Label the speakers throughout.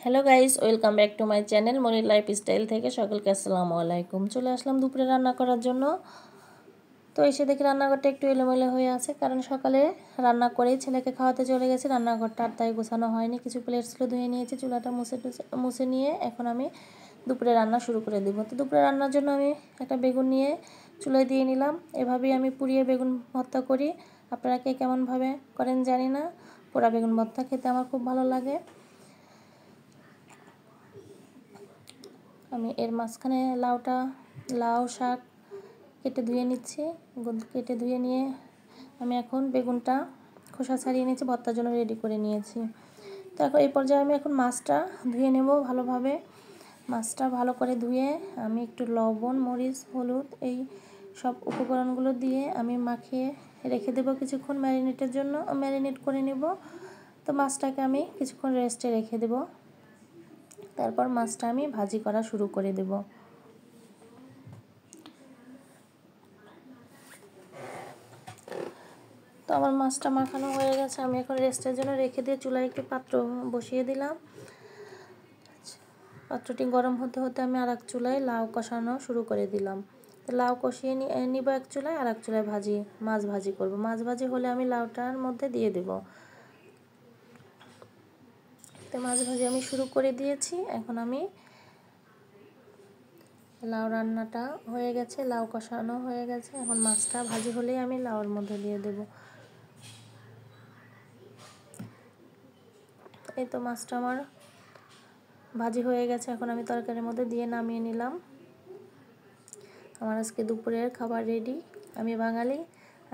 Speaker 1: Hello guys, welcome back to my channel Monir lifestyle থেকে সকলকে আসসালামু আলাইকুম। চলে আসলাম দুপুরে রান্না করার জন্য। তো এসে দেখি রান্নাঘরটা একটু এলোমেলো হয়ে আছে, কারণ সকালে রান্না করেই ছেলেকে খাওয়াতে চলে গেছি। রান্নাঘরটা আর তাই গোছানো হয়নি। কিছু প্লেট ছিল ধুয়ে নিয়েছি, চুলাটা মুছে নিয়ে এখন আমি দুপুরে রান্না শুরু করে দেব। তো দুপুরে রান্নার জন্য আমি একটা বেগুন নিয়ে চুলায় দিয়ে নিলাম। এভাবেই আমি পুড়িয়ে বেগুন ভর্তা করি। আপনারা কে কেমনভাবে করেন জানি না, পোড়া বেগুন ভর্তা খেতে আমার খুব ভালো লাগে। আমি এর মাঝখানে লাউ শাক কেটে ধুয়ে নিচ্ছি। কেটে ধুয়ে নিয়ে আমি এখন বেগুনটা খোসা ছাড়িয়ে নিয়েছি, ভর্তার জন্য রেডি করে নিয়েছি। তো এখন এই পর্যায়ে আমি এখন মাছটা ধুয়ে নেব ভালোভাবে। মাছটা ভালো করে ধুয়ে আমি একটু লবণ, মরিচ, হলুদ এই সব উপকরণগুলো দিয়ে আমি মাখিয়ে রেখে দেবো কিছুক্ষণ ম্যারিনেট করে নেব। তো মাছটাকে আমি কিছুক্ষণ রেস্টে রেখে দেব। তারপর মাছটা আমি ভাজি করা শুরু করে দেব। তো আমার মাছটা মাখানো হয়ে গেছে, আমি এখন রেস্টের জন্য রেখে দিয়ে চুলায় একটি পাত্র বসিয়ে দিলাম। পাত্রটি গরম হতে হতে আমি আর এক চুলায় লাউ কষানো শুরু করে দিলাম। তো লাউ কষিয়ে নিব এক চুলায়, আর এক চুলায় মাছ ভাজি করব। মাছ ভাজি হলে আমি লাউটার মধ্যে দিয়ে দেব। তো মাছ ভাজি আমি শুরু করে দিয়েছি। এখন আমি লাউ রান্নাটা হয়ে গেছে, লাউ কষানো হয়ে গেছে। এখন মাছটা ভাজি হলেই আমি লাউর মধ্যে দিয়ে দেব। এই তো মাছটা আমার ভাজি হয়ে গেছে, এখন আমি তরকারির মধ্যে দিয়ে নামিয়ে নিলাম। আমার আজকে দুপুরের খাবার রেডি। আমি বাঙালি,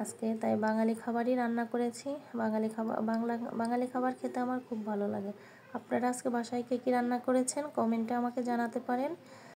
Speaker 1: আজকে তাই বাঙালি খাবারই রান্না করেছি। বাঙালি খাবার খেতে আমার খুব ভালো লাগে। আপনারা আজকে বাসায় কে কী রান্না করেছেন কমেন্টে আমাকে জানাতে পারেন।